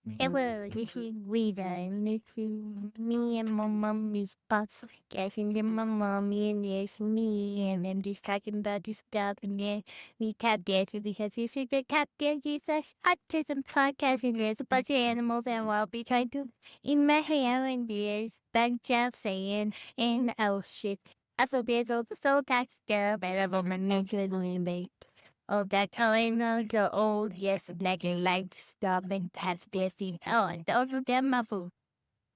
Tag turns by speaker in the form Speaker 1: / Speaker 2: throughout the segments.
Speaker 1: Hello, this is Rita, and this is me and my mommy's podcast, and then my mommy, and there's me, and then just talking about this stuff, and then we tap dancing because this is the tap dancing slash autism podcast, and there's a bunch of animals, and I'll be trying to in my hair, and there's bunch of sand, and oh shit. Also, there's also that stuff, and I'm on my naked little babes. Oh, that telling the old, yes, like light stuff and that's busy. Oh, and those are them muffled.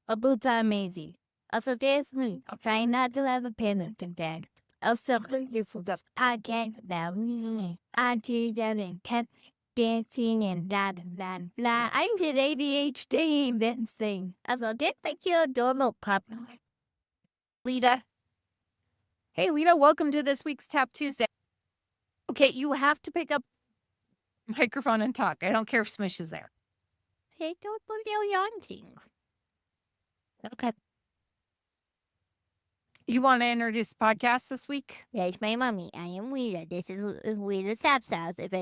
Speaker 1: A boots are amazing. Also, there's me. I'm trying not to have a panic attack. Also, this is the podcast about me. I do that and kept dancing and blah, blah, blah. I did ADHD and then sing. Also, this like your adorable pup.
Speaker 2: Lita. Hey, Lita, welcome to this week's Tap Tuesday. Okay, you have to pick up microphone and talk. I don't care if Smish is there.
Speaker 1: Hey, don't put your yarn thing. Okay.
Speaker 2: You want to introduce the podcast this week?
Speaker 1: Yes, my mommy. I am Rita. This is Rita Sap's house. If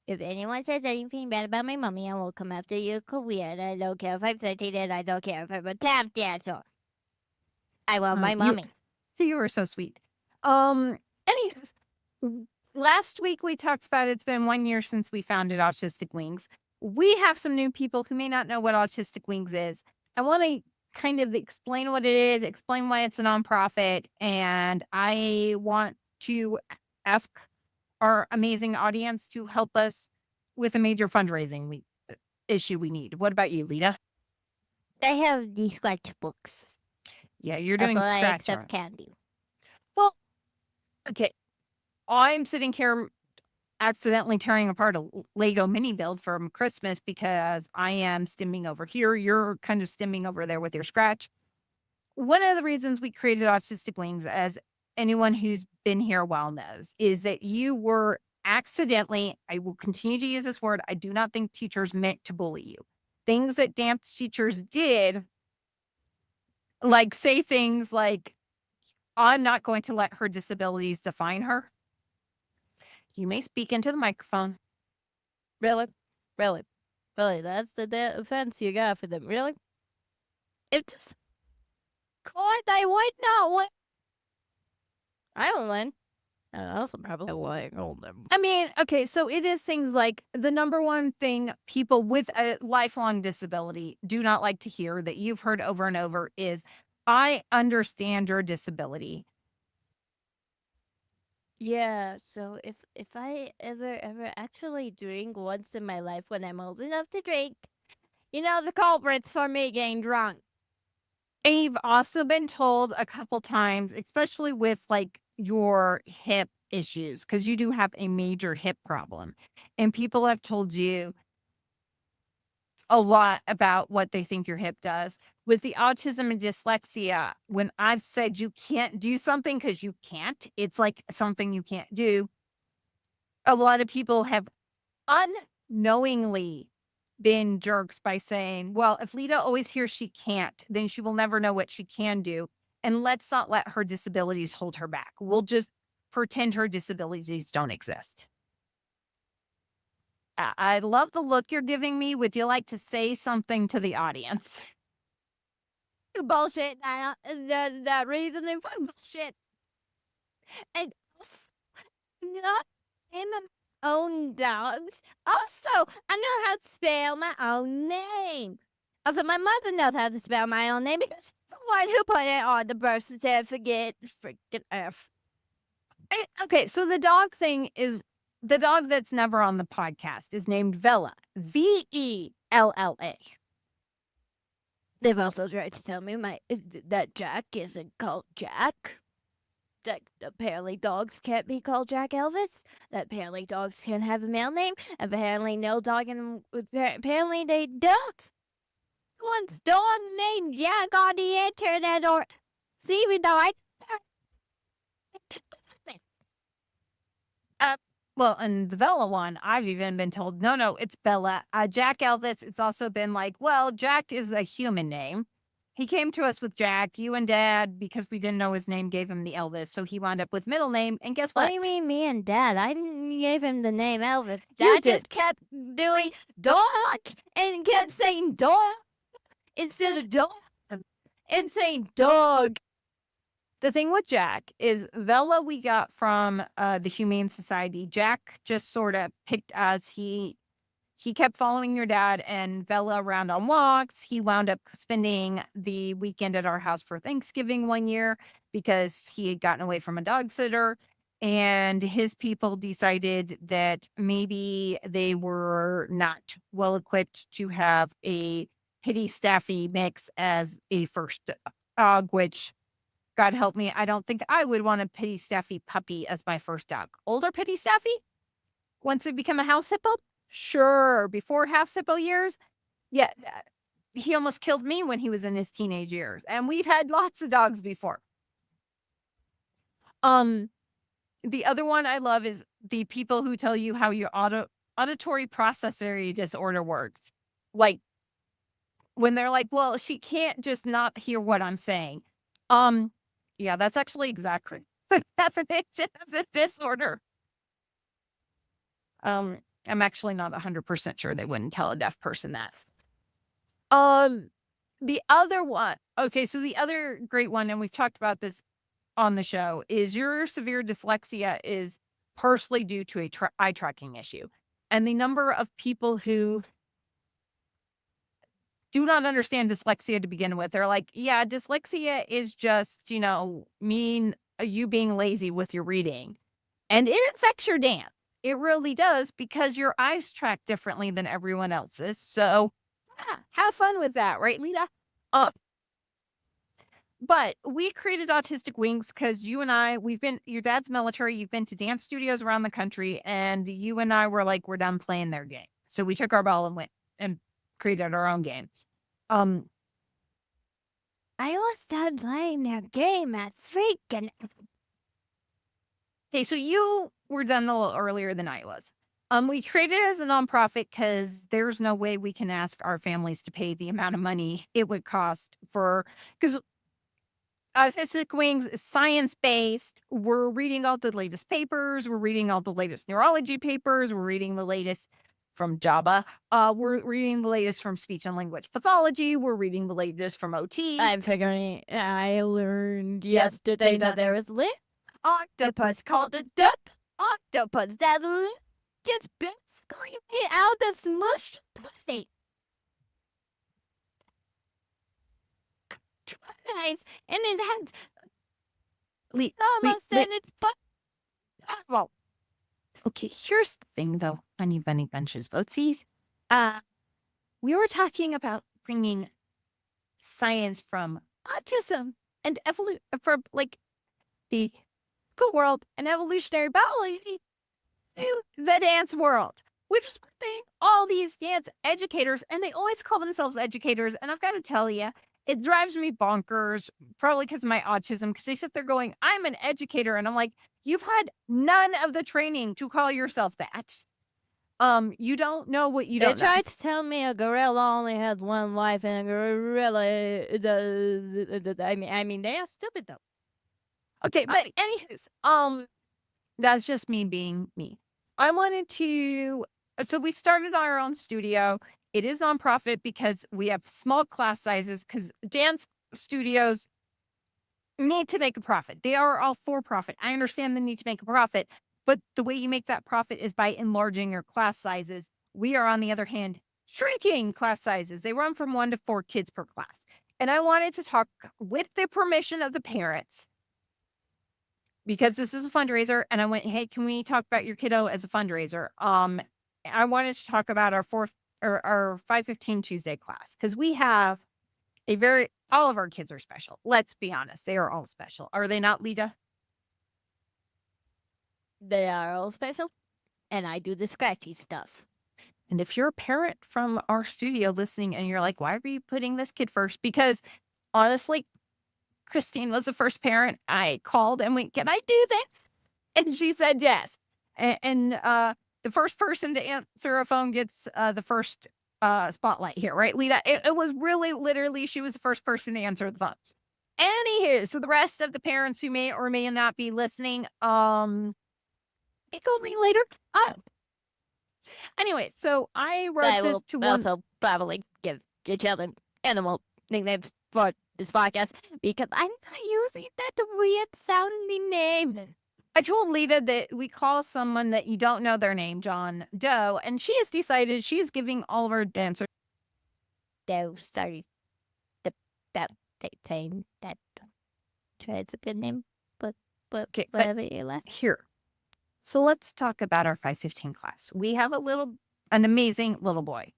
Speaker 1: anyone says anything bad about my mommy, I will come after your career. And I don't care if I'm 13 and I don't care if I'm a tap dancer. I love my mommy.
Speaker 2: You were so sweet. Anyways, last week we talked about it's been 1 year since we founded Autistic Wings. We have some new people who may not know what Autistic Wings is. I want to kind of explain what it is, explain why it's a nonprofit, and I want to ask our amazing audience to help us with a major fundraising issue we need. What about you, Lita?
Speaker 1: I have these sketchbooks.
Speaker 2: Yeah, you're
Speaker 1: That's
Speaker 2: doing
Speaker 1: all I
Speaker 2: scratch
Speaker 1: accept
Speaker 2: arts.
Speaker 1: candy.
Speaker 2: Well, okay. I'm sitting here accidentally tearing apart a Lego mini build from Christmas because I am stimming over here. You're kind of stimming over there with your scratch. One of the reasons we created Autistic Wings, as anyone who's been here a while knows, is that you were accidentally, I will continue to use this word, I do not think teachers meant to bully you. Things that dance teachers did, like say things like, I'm not going to let her disabilities define her. You may speak into the microphone.
Speaker 1: Really? Really? Really? That's the offense you got for them. Really? It just. God, I would not win. I will win. Also probably why I them.
Speaker 2: I mean, okay, so it is things like the number one thing people with a lifelong disability do not like to hear that you've heard over and over is, I understand your disability.
Speaker 1: Yeah, so if I ever actually drink once in my life when I'm old enough to drink, you know the culprits for me getting drunk.
Speaker 2: And you've also been told a couple times, especially with like your hip issues, because you do have a major hip problem. And people have told you a lot about what they think your hip does. With the autism and dyslexia, when I've said you can't do something because you can't, it's like something you can't do. A lot of people have unknowingly been jerks by saying, well, if Lita always hears she can't, then she will never know what she can do. And let's not let her disabilities hold her back. We'll just pretend her disabilities don't exist. I love the look you're giving me. Would you like to say something to the audience?
Speaker 1: Bullshit. That reasoning for bullshit. And not in my own dogs. Also, I know how to spell my own name. Also, my mother knows how to spell my own name because she's the one who put it on the birth certificate. Freaking F.
Speaker 2: Okay, so the dog thing is the dog that's never on the podcast is named Vella. Vella.
Speaker 1: They've also tried to tell me that Jack isn't called Jack. That apparently dogs can't be called Jack Elvis. That apparently dogs can have a male name. Apparently no dog and apparently they don't. One's dog named Jack on the internet or see we died.
Speaker 2: Well, and the Vella one, I've even been told, no, it's Bella. Jack Elvis, it's also been like, well, Jack is a human name. He came to us with Jack. You and Dad, because we didn't know his name, gave him the Elvis. So he wound up with middle name. And guess
Speaker 1: What
Speaker 2: what?
Speaker 1: do you mean, me and Dad? I didn't give him the name Elvis.
Speaker 2: You
Speaker 1: Dad just
Speaker 2: did.
Speaker 1: kept doing dog and kept saying dog instead of dog and saying dog.
Speaker 2: The thing with Jack is Vela we got from the Humane Society. Jack just sort of picked us. He kept following your dad and Vela around on walks. He wound up spending the weekend at our house for Thanksgiving one year because he had gotten away from a dog sitter. And his people decided that maybe they were not well equipped to have a pity staffy mix as a first dog, which God help me, I don't think I would want a pity staffy puppy as my first dog. Older pity staffy? Once they become a house hippo? Sure. Before house hippo years? Yeah. He almost killed me when he was in his teenage years. And we've had lots of dogs before. The other one I love is the people who tell you how your auditory processory disorder works. Like when they're like, well, she can't just not hear what I'm saying. Yeah, that's actually exactly the definition of the disorder. I'm actually not 100% sure they wouldn't tell a deaf person that. The other one, okay, so the other great one, and we've talked about this on the show, is your severe dyslexia is partially due to a eye tracking issue. And the number of people who do not understand dyslexia to begin with, they're like, yeah, dyslexia is just, you being lazy with your reading. And it affects your dance. It really does because your eyes track differently than everyone else's. So have fun with that, right, Lita? But we created Autistic Wings because you and I, your dad's military, you've been to dance studios around the country, and you and I were like, we're done playing their game. So we took our ball and went and created our own game.
Speaker 1: I was done playing their game at freaking.
Speaker 2: Okay, so you were done a little earlier than I was. We created it as a nonprofit because there's no way we can ask our families to pay the amount of money it would cost because Autistic Wings is science-based. We're reading all the latest papers. We're reading all the latest neurology papers. We're reading the latest from JABA. We're reading the latest from speech and language pathology. We're reading the latest from OT.
Speaker 1: I'm figuring I learned yesterday that there is a octopus called a duck octopus that gets bit screaming out of smush pussy. Twice, and it has almost in its butt.
Speaker 2: Well, okay, here's the thing though, Honey Bunny Bunches Votsies. We were talking about bringing science from autism and evolution from like the cool world and evolutionary biology to the dance world. Which is one thing all these dance educators, and they always call themselves educators, and I've got to tell you, it drives me bonkers, probably because of my autism, because they sit there going, I'm an educator, and I'm like, you've had none of the training to call yourself that. You don't know what you don't know.
Speaker 1: They tried to tell me a gorilla only has one life, and a gorilla I mean, they are stupid though.
Speaker 2: Okay, but anywho's, that's just me being me. I wanted to, so we started our own studio. It is nonprofit because we have small class sizes because dance studios need to make a profit. They are all for profit. I understand the need to make a profit, but the way you make that profit is by enlarging your class sizes. We are, on the other hand, shrinking class sizes. They run from 1 to 4 kids per class. And I wanted to talk with the permission of the parents because this is a fundraiser. And I went, hey, can we talk about your kiddo as a fundraiser? I wanted to talk about our 5:15 Tuesday class because we have all of our kids are special. Let's be honest. They are all special. Are they not, Lita?
Speaker 1: They are all special, and I do the scratchy stuff.
Speaker 2: And if you're a parent from our studio listening and you're like, why are you putting this kid first? Because honestly, Christine was the first parent. I called and went, can I do this? And she said yes. And the first person to answer a phone gets the first spotlight here, right, Lita? It was really literally she was the first person to answer the phone. Anywho, so the rest of the parents who may or may not be listening, it told me later. Anyway, so I wrote
Speaker 1: I
Speaker 2: this
Speaker 1: will
Speaker 2: to one.
Speaker 1: also probably give your children animal nicknames for this podcast because I'm not using that weird sounding name.
Speaker 2: I told Lita that we call someone that you don't know their name John Doe, and she has decided she's giving all of her dancers.
Speaker 1: Doe, sorry. That saying that it's a good name, but
Speaker 2: Okay, but
Speaker 1: whatever you left.
Speaker 2: here. So let's talk about our 515 class. We have an amazing little boy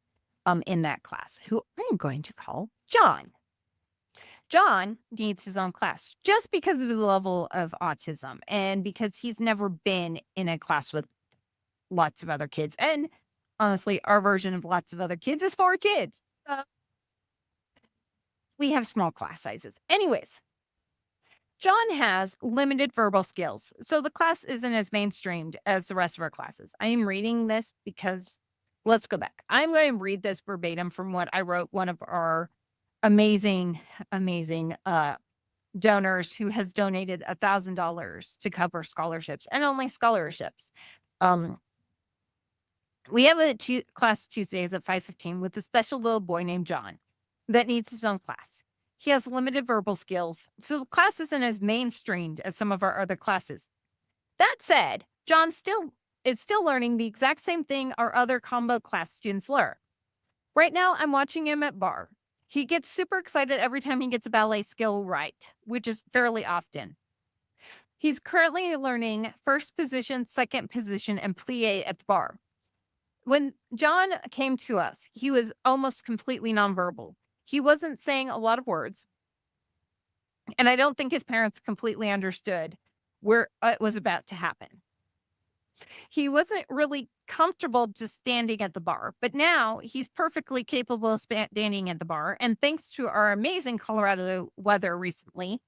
Speaker 2: in that class who I'm going to call John. John needs his own class just because of his level of autism and because he's never been in a class with lots of other kids. And honestly, our version of lots of other kids is 4 kids. We have small class sizes. Anyways, John has limited verbal skills, so the class isn't as mainstreamed as the rest of our classes. I am reading this because let's go back. I'm going to read this verbatim from what I wrote one of our amazing donors who has donated $1,000 to cover scholarships and only scholarships. We have a class Tuesdays at 5:15 with a special little boy named John that needs his own class. He has limited verbal skills, so the class isn't as mainstreamed as some of our other classes. That said, John is still learning the exact same thing our other combo class students learn. Right now, I'm watching him at bar. He gets super excited every time he gets a ballet skill right, which is fairly often. He's currently learning first position, second position, and plie at the bar. When John came to us, he was almost completely nonverbal. He wasn't saying a lot of words, and I don't think his parents completely understood where it was about to happen. He wasn't really comfortable just standing at the bar, but now he's perfectly capable of standing at the bar. And thanks to our amazing Colorado weather recently,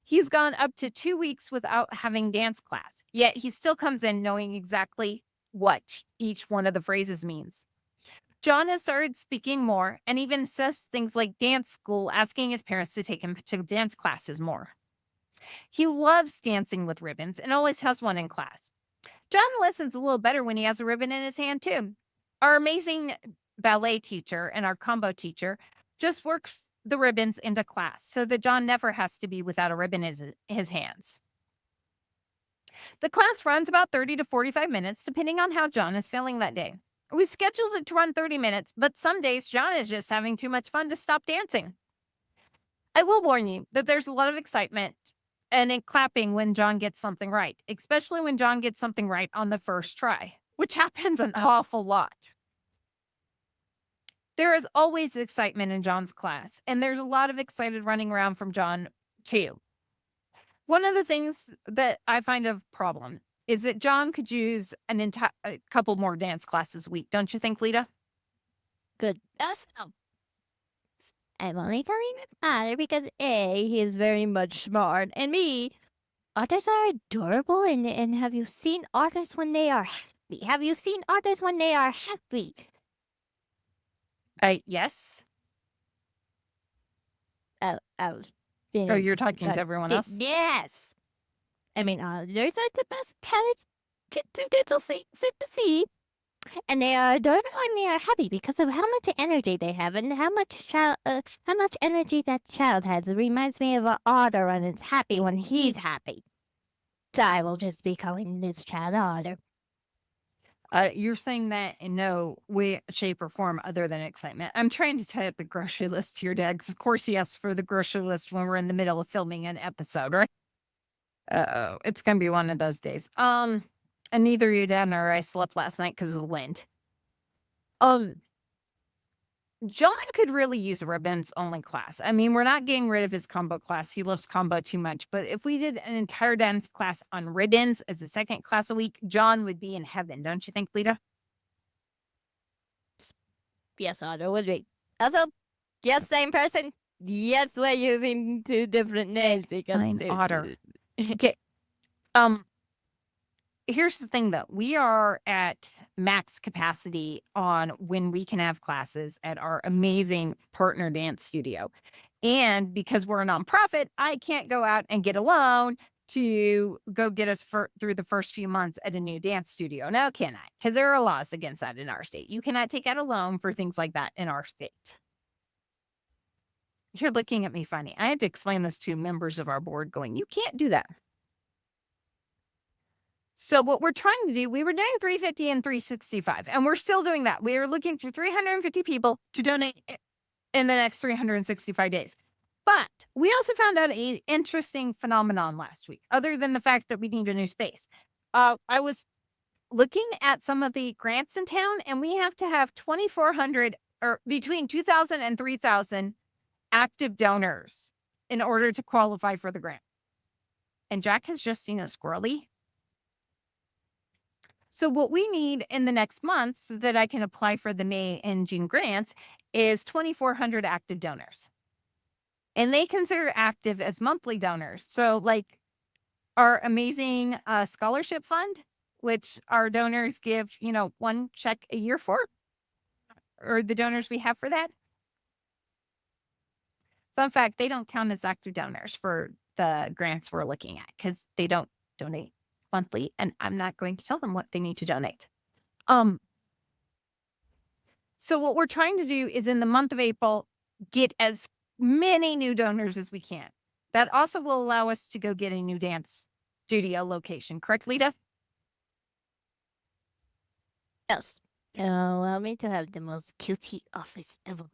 Speaker 2: he's gone up to 2 weeks without having dance class. Yet he still comes in knowing exactly what each one of the phrases means. John has started speaking more and even says things like dance school, asking his parents to take him to dance classes more. He loves dancing with ribbons and always has one in class. John listens a little better when he has a ribbon in his hand, too. Our amazing ballet teacher and our combo teacher just works the ribbons into class so that John never has to be without a ribbon in his hands. The class runs about 30 to 45 minutes, depending on how John is feeling that day. We scheduled it to run 30 minutes, but some days John is just having too much fun to stop dancing. I will warn you that there's a lot of excitement and clapping when John gets something right, especially when John gets something right on the first try, which happens an awful lot. There is always excitement in John's class, and there's a lot of excited running around from John, too. One of the things that I find a problem is that John could use a couple more dance classes a week. Don't you think, Lita?
Speaker 1: Good. Also, I'm only calling him Otter because A, he is very much smart, and B, otters are adorable, and have you seen otters when they are happy? Have you seen otters when they are happy?
Speaker 2: Yes.
Speaker 1: Oh,
Speaker 2: Oh, you're talking to everyone else?
Speaker 1: Yes. I mean, otters are the best talent to see. And they are adorable when they are happy because of how much energy they have and how much energy that child has. It reminds me of an otter when it's happy when he's happy. So I will just be calling this child Otter.
Speaker 2: You're saying that in no way, shape, or form other than excitement. I'm trying to tie up a grocery list to your dad because, of course, he asks for the grocery list when we're in the middle of filming an episode, right? Uh-oh, it's gonna be one of those days. And neither your dad nor I slept last night because of the wind. John could really use a ribbons only class. I mean, we're not getting rid of his combo class. He loves combo too much. But if we did an entire dance class on ribbons as a second class a week, John would be in heaven, don't you think, Lita?
Speaker 1: Yes, Otter would be. Also, yes, same person. Yes, we're using two different names because
Speaker 2: I'm Otter. Okay. Here's the thing, though. We are at max capacity on when we can have classes at our amazing partner dance studio. And because we're a nonprofit, I can't go out and get a loan to go get us through the first few months at a new dance studio. Now, can I? Because there are laws against that in our state. You cannot take out a loan for things like that in our state. You're looking at me funny. I had to explain this to members of our board going, you can't do that. So what we're trying to do, we were doing 350 and 365, and we're still doing that. We are looking for 350 people to donate in the next 365 days. But we also found out an interesting phenomenon last week, other than the fact that we need a new space. I was looking at some of the grants in town, and we have to have 2,400 or between 2,000 and 3,000 active donors in order to qualify for the grant. And Jack has just seen a squirrely. So what we need in the next month so that I can apply for the May and June grants is 2,400 active donors. And they consider active as monthly donors. So like our amazing scholarship fund, which our donors give, one check a year for, or the donors we have for that. Fun fact, they don't count as active donors for the grants we're looking at because they don't donate monthly, and I'm not going to tell them what they need to donate. So what we're trying to do is in the month of April, get as many new donors as we can. That also will allow us to go get a new dance studio location. Correct, Lita?
Speaker 1: Yes. Allow me to have the most cutie office ever.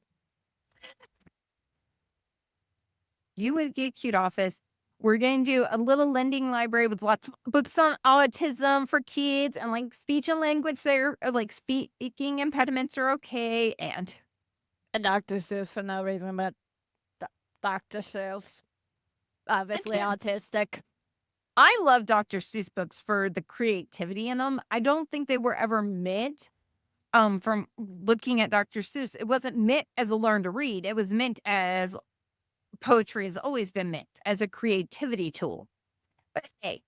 Speaker 2: You would get a cute office. We're going to do a little lending library with lots of books on autism for kids and like speech and language there, like speaking impediments are okay. And
Speaker 1: A Dr. Seuss for no reason, but Dr. Seuss, obviously autistic.
Speaker 2: I love Dr. Seuss books for the creativity in them. I don't think they were ever meant from looking at Dr. Seuss. It wasn't meant as a learn to read. It was meant as poetry has always been meant as a creativity tool. But hey,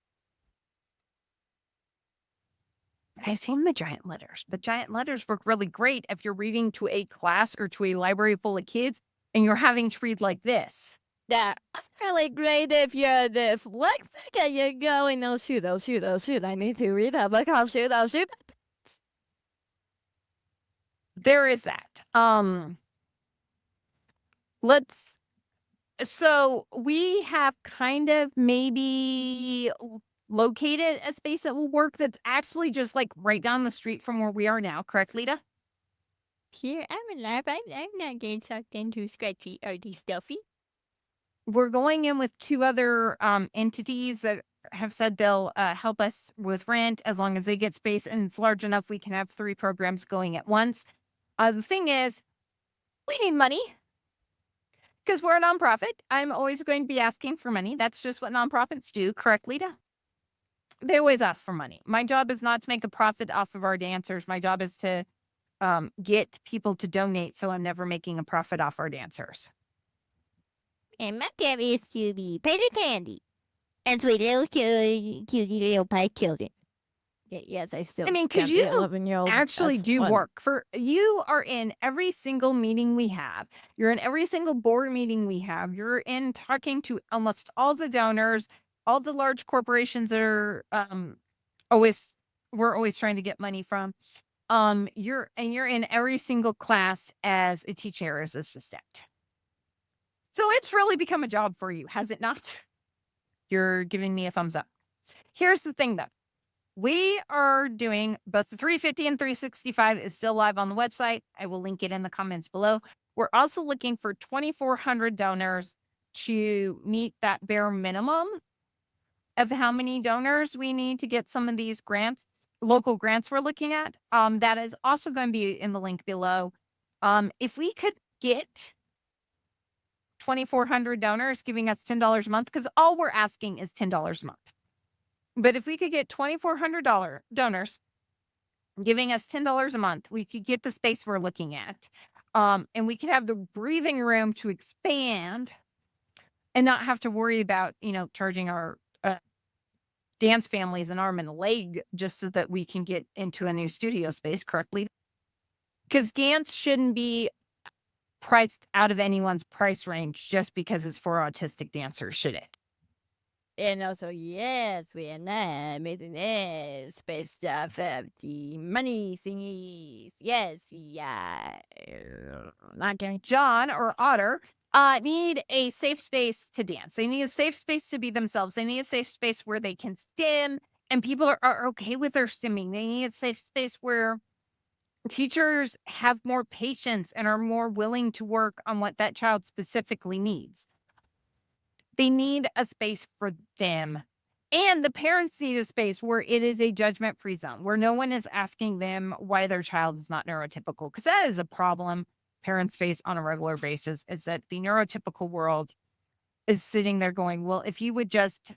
Speaker 2: I've seen the giant letters. The giant letters work really great if you're reading to a class or to a library full of kids and you're having to read like this.
Speaker 1: That's really great if you're dyslexic and you're going, oh shoot, I need to read a book, oh shoot.
Speaker 2: There is that. So we have kind of maybe located a space that will work that's actually just like right down the street from where we are now. Correct, Lita?
Speaker 1: Here, I'm alive. I'm not getting sucked into sketchy arty stuffy.
Speaker 2: We're going in with 2 other entities that have said they'll help us with rent as long as they get space and it's large enough we can have 3 programs going at once. The thing is, we need money because we're a nonprofit. I'm always going to be asking for money. That's just what nonprofits do. Correct, Lita? They always ask for money. My job is not to make a profit off of our dancers. My job is to get people to donate, so I'm never making a profit off our dancers.
Speaker 1: And my job is to be paid candy. And sweet little cutie little pie children. Yes, I still.
Speaker 2: I mean, because
Speaker 1: can't be
Speaker 2: you
Speaker 1: 11-year-old.
Speaker 2: actually
Speaker 1: That's
Speaker 2: do
Speaker 1: fun.
Speaker 2: work you are in every single meeting we have. You're in every single board meeting we have. You're in talking to almost all the donors, all the large corporations that are we're always trying to get money from. You're in every single class as a teacher's assistant. So it's really become a job for you, has it not? You're giving me a thumbs up. Here's the thing though. We are doing both the 350 and 365 is still live on the website. I will link it in the comments below. We're also looking for 2,400 donors to meet that bare minimum of how many donors we need to get some of these grants, local grants we're looking at. That is also going to be in the link below. If we could get 2,400 donors giving us $10 a month, because all we're asking is $10 a month. But if we could get 2,400 donors giving us $10 a month, we could get the space we're looking at. And we could have the breathing room to expand and not have to worry about, charging our dance families an arm and a leg just so that we can get into a new studio space correctly. Because dance shouldn't be priced out of anyone's price range just because it's for autistic dancers, should it?
Speaker 1: And also, yes, we are not making this based off of the money thingies. Yes, we are not going.
Speaker 2: John or Otter need a safe space to dance. They need a safe space to be themselves. They need a safe space where they can stim and people are okay with their stimming. They need a safe space where teachers have more patience and are more willing to work on what that child specifically needs. They need a space for them. And the parents need a space where it is a judgment free zone, where no one is asking them why their child is not neurotypical. Because that is a problem parents face on a regular basis, is that the neurotypical world is sitting there going, well, if you would just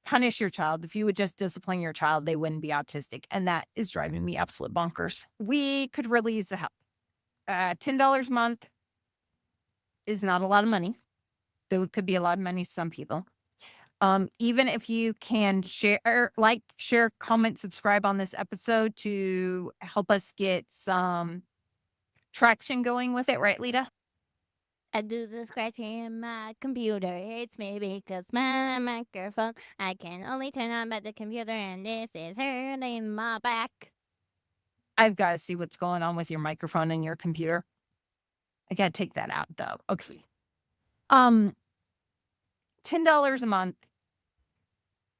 Speaker 2: punish your child, if you would just discipline your child, they wouldn't be autistic. And that is driving me absolute bonkers. We could really use the help. $10 a month is not a lot of money, though it could be a lot of money to some people. Even if you can share, like, share, comment, subscribe on this episode to help us get some traction going with it, right, Lita?
Speaker 1: I do the scratching in my computer. It's me because my microphone I can only turn on by the computer, and this is hurting my back.
Speaker 2: I've got to see what's going on with your microphone and your computer. I got to take that out though. Okay. $10 a month.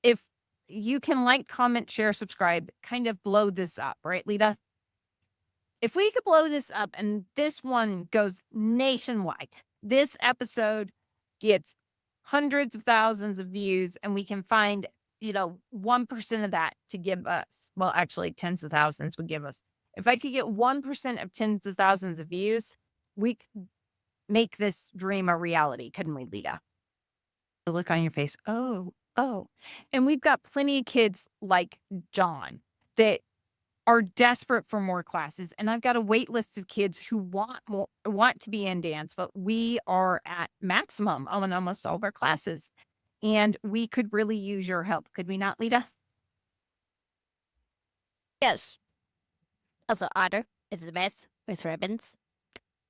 Speaker 2: If you can like, comment, share, subscribe, kind of blow this up, right, Lita? If we could blow this up and this one goes nationwide, this episode gets hundreds of thousands of views and we can find, 1% of that to give us. Well, actually, tens of thousands would give us. If I could get 1% of tens of thousands of views, we could make this dream a reality, couldn't we, Lita? The look on your face. Oh, oh. And we've got plenty of kids like John that are desperate for more classes, and I've got a wait list of kids who want to be in dance, but we are at maximum on almost all of our classes, and we could really use your help, could we not, Lita?
Speaker 1: Yes. Also, Otter is the best with ribbons.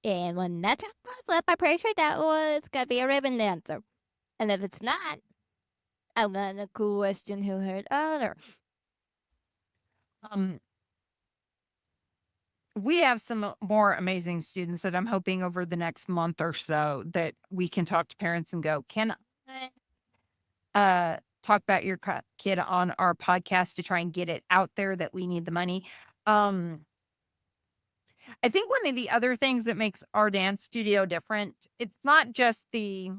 Speaker 1: And when that pops up, I'm pretty sure that was gonna be a ribbon dancer. And if it's not, I'm gonna question who heard Otter.
Speaker 2: Um, we have some more amazing students that I'm hoping over the next month or so that we can talk to parents and go, "Can I talk about your kid on our podcast to try and get it out there that we need the money?" Um, I think one of the other things that makes our dance studio different, it's not just the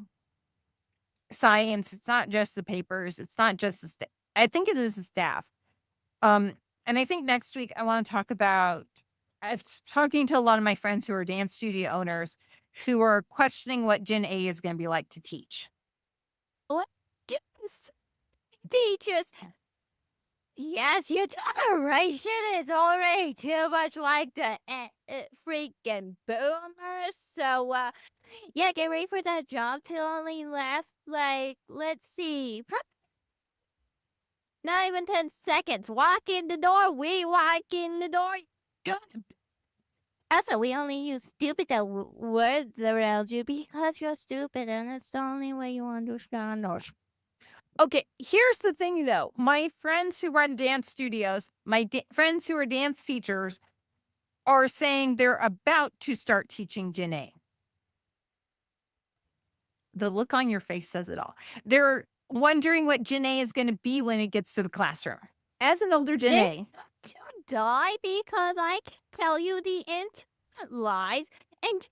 Speaker 2: science, it's not just the papers, it's not just the I think it is the staff. Um, and I think next week I want to talk about I'm talking to a lot of my friends who are dance studio owners who are questioning what Gen A is going to be like to teach.
Speaker 1: What? Teachers. Yes, your generation is already too much like the freaking boomers. So, yeah, get ready for that job to only last, like, let's see, not even 10 seconds. Walk in the door, we walk in the door. Also, we only use stupid words around you because you're stupid and it's the only way you understand us.
Speaker 2: Okay, here's the thing though. My friends who run dance studios, my friends who are dance teachers are saying they're about to start teaching Gen A. The look on your face says it all. They're wondering what Gen A is going to be when it gets to the classroom. As an older Gen A,
Speaker 1: To die because I can tell you the lies and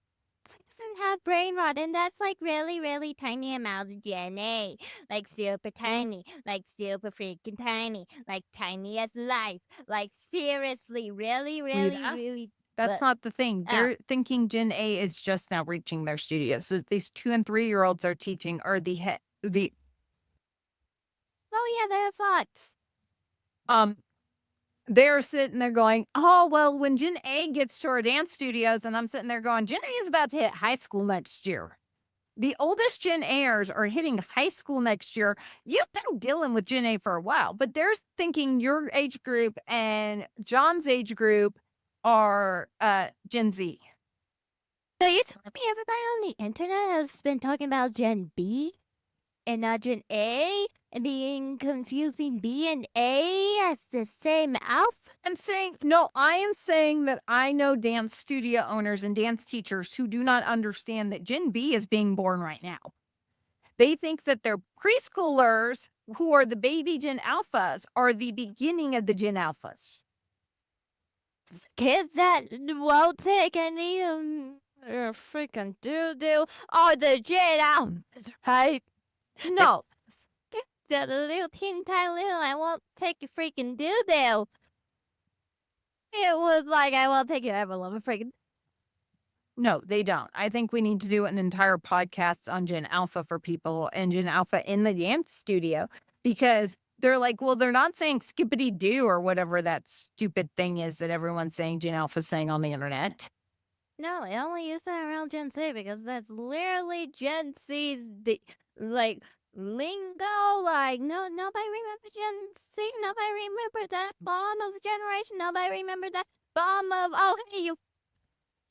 Speaker 1: doesn't have brain rot, and that's like really, really tiny amount of DNA. Like super tiny, like super freaking tiny, like tiny as life. Like seriously, really, really,
Speaker 2: Rita,
Speaker 1: really.
Speaker 2: that's not the thing.
Speaker 1: Oh,
Speaker 2: They're thinking Gen A is just now reaching their studio. So these 2 and 3-year-olds are teaching are the
Speaker 1: oh yeah, they're thoughts.
Speaker 2: um they're sitting there going, "Oh, well, when Gen A gets to our dance studios," and I'm sitting there going, "Gen A is about to hit high school next year." The oldest Gen Airs are hitting high school next year. You've been dealing with Gen A for a while, but they're thinking your age group and John's age group are Gen Z.
Speaker 1: So you're telling me everybody on the internet has been talking about Gen B and not Gen A and being confusing B and A as the same alpha?
Speaker 2: I am saying that I know dance studio owners and dance teachers who do not understand that Gen B is being born right now. They think that their preschoolers, who are the baby Gen Alphas, are the beginning of the Gen Alphas.
Speaker 1: Kids that won't take any freaking doo-doo are the Gen Alphas, right?
Speaker 2: No,
Speaker 1: The little teeny tiny little I won't take your freaking doo-doo. It was like I won't take your ever love a freaking.
Speaker 2: no, they don't. I think we need to do an entire podcast on Gen Alpha for people and Gen Alpha in the dance studio because they're like, well, they're not saying skippity doo or whatever that stupid thing is that everyone's saying Gen Alpha's saying on the internet.
Speaker 1: No, I only use that around Gen Z because that's literally Gen Z's like lingo. Like nobody remember Gen Z. Nobody remember that bomb of the generation. Nobody remember that bomb of hey you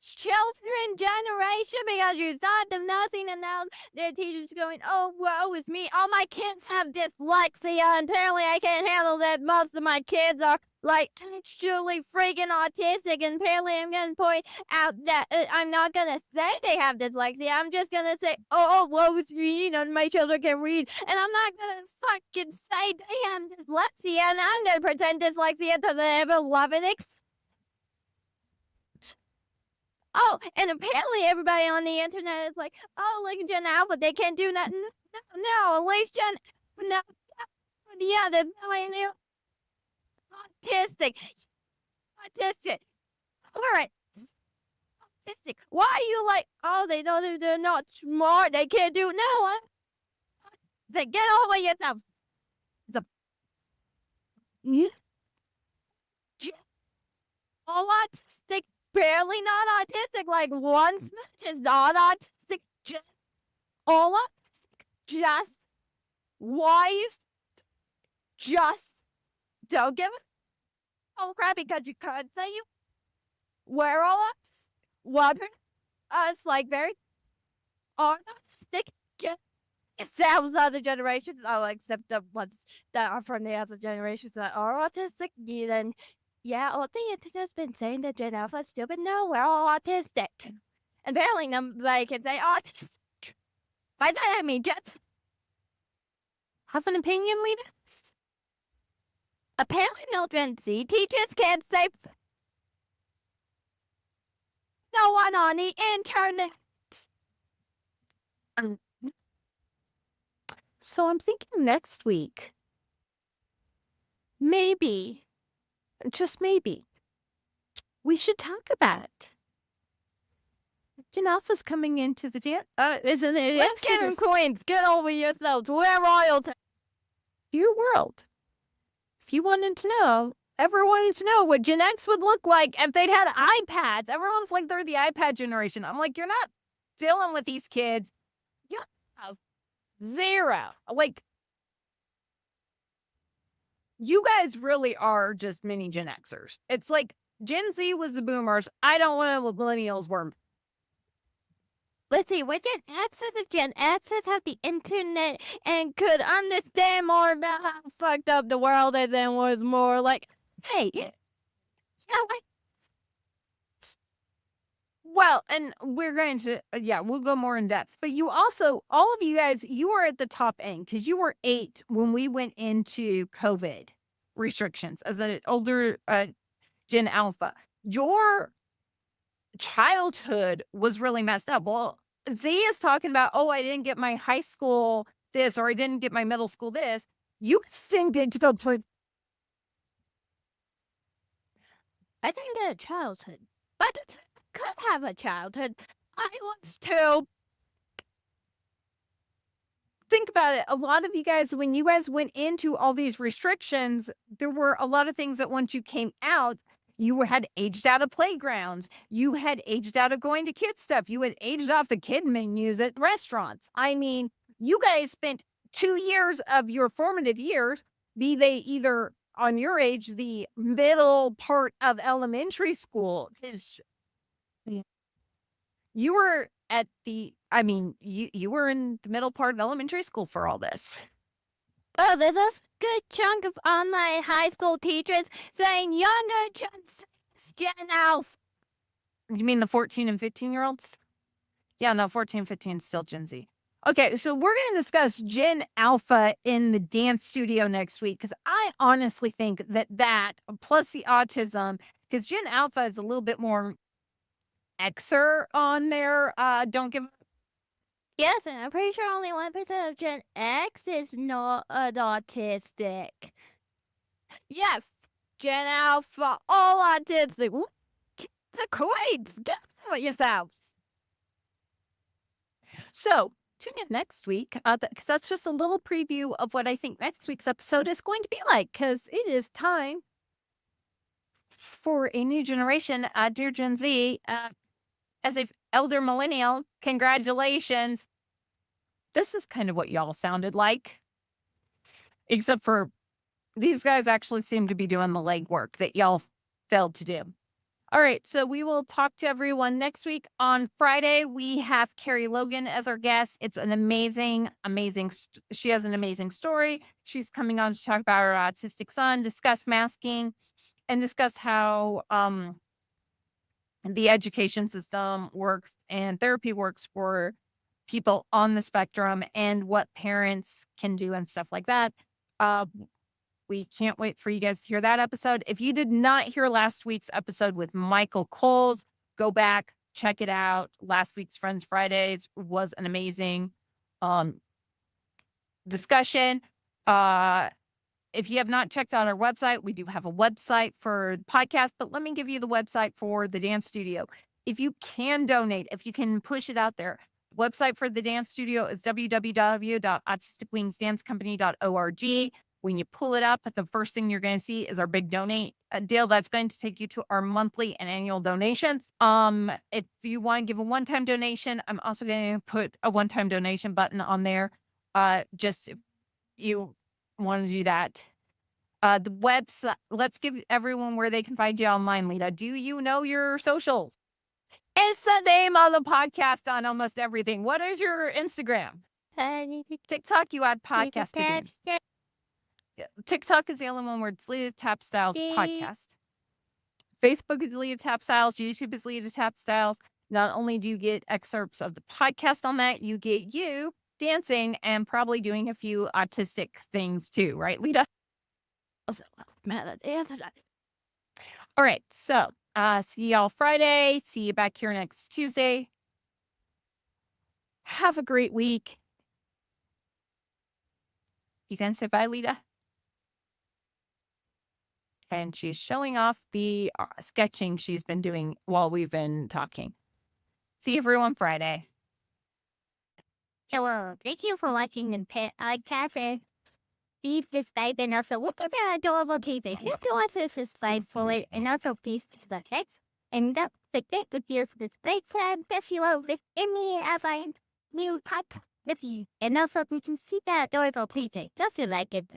Speaker 1: children generation because you thought of nothing and now their teachers going, oh, woe is me. All my kids have dyslexia and apparently I can't handle that. Most of my kids are like actually freaking autistic and apparently I'm going to point out that I'm not going to say they have dyslexia. I'm just going to say, oh, woe is me. None of my children can read. And I'm not going to fucking say they have dyslexia and I'm going to pretend dyslexia to the ever-loving Oh, and apparently everybody on the internet is like, oh, look at Gen Alpha. They can't do nothing. No, at least Gen. No. Yeah, there's no way they're autistic. Autistic. All right. Autistic. Why are you like, oh, they're not smart. They can't do. No. They get over yourself. The. All autistic, barely not autistic, like one smidge is not autistic, just all autistic, just why you just don't give a oh crap because you could say you we're all autistic. One us like very autistic. It sounds other generations, except the ones that are from the other generations that are autistic. Then yeah, all the internet's been saying that Gen Alpha is stupid. No, we're all autistic. And apparently nobody can say autistic. By that I mean just
Speaker 2: Have an opinion, Lita?
Speaker 1: apparently no Gen Z teachers can't say no one on the internet.
Speaker 2: So I'm thinking next week,
Speaker 1: Maybe.
Speaker 2: just maybe, we should talk about Gen Alpha's coming into the dance. Isn't it?
Speaker 1: Let's get them coins. Get over yourselves. We're royalty.
Speaker 2: Your world. If you wanted to know, ever wanted to know what Gen X would look like if they'd had iPads, everyone's like they're the iPad generation. I'm like, you're not dealing with these kids. You have zero. Like, you guys really are just mini Gen Xers. It's like Gen Z was the boomers. I don't want to millennials were.
Speaker 1: Let's see, what Gen X's if Gen X's have the internet and could understand more about how fucked up the world is and was more like, hey,
Speaker 2: Well, and we're going to, we'll go more in depth. But you also, all of you guys, you were at the top end because you were 8 when we went into COVID restrictions as an older Gen Alpha. Your childhood was really messed up. Well, Z is talking about, oh, I didn't get my high school this or I didn't get my middle school this. You didn't get to the point.
Speaker 1: I didn't get a childhood, but I could have a childhood. I was too.
Speaker 2: Think about it. A lot of you guys, when you guys went into all these restrictions, there were a lot of things that once you came out, You had aged out of playgrounds. You had aged out of going to kid stuff. You had aged off the kid menus at restaurants. I mean, you guys spent 2 years of your formative years, be they either on your age, the middle part of elementary school is you were at the I mean, you were in the middle part of elementary school for all this.
Speaker 1: Oh, there's a good chunk of online high school teachers saying younger Gen Alpha.
Speaker 2: You mean the 14 and 15-year-olds? Yeah, no, 14, 15 is still Gen Z. Okay, so we're going to discuss Gen Alpha in the dance studio next week because I honestly think that plus the autism, because Gen Alpha is a little bit more Xer on there. Don't give.
Speaker 1: Yes, and I'm pretty sure only 1% of Gen X is not autistic. Yes, Gen Alpha, all autistic. The coins, get out yourselves.
Speaker 2: So tune in next week because that's just a little preview of what I think next week's episode is going to be like because it is time for a new generation. Dear Gen Z, as an elder millennial, congratulations. This is kind of what y'all sounded like, except for these guys actually seem to be doing the legwork that y'all failed to do. All right, so we will talk to everyone next week. On Friday, we have Carrie Logan as our guest. It's an amazing, she has an amazing story. She's coming on to talk about her autistic son, discuss masking, and discuss how the education system works and therapy works for people on the spectrum and what parents can do and stuff like that. We can't wait for you guys to hear that episode. If you did not hear last week's episode with Michael Coles, go back, check it out. Last week's Friends Fridays was an amazing discussion. If you have not checked out our website, we do have a website for the podcast, but let me give you the website for the dance studio. If you can donate, if you can push it out there, the website for the dance studio is www.autisticwingsdancecompany.org. When you pull it up, the first thing you're going to see is our big donate deal. That's going to take you to our monthly and annual donations. If you want to give a one-time donation, I'm also going to put a one-time donation button on there. Just if you want to do that. The website, let's give everyone where they can find you online, Lita. Do you know your socials? It's the name of the podcast on almost everything. What is your Instagram? TikTok, you add podcast to games. TikTok is the only one where it's Lita Tap Styles podcast. Facebook is Lita Tap Styles. YouTube is Lita Tap Styles. Not only do you get excerpts of the podcast on that, you get you dancing and probably doing a few autistic things too, right, Lita? All right, so see y'all Friday. See you back here next Tuesday. Have a great week. You can say bye, Lita. And she's showing off the sketching she's been doing while we've been talking. See everyone Friday.
Speaker 1: Hello, thank you for watching the podcast. Please subscribe and also look at the adorable people. Just do us a subscribe for it and also please do the text. And don't forget to give the great friend if you are with any other new podcast with you. And also you can see that adorable people. Just like it.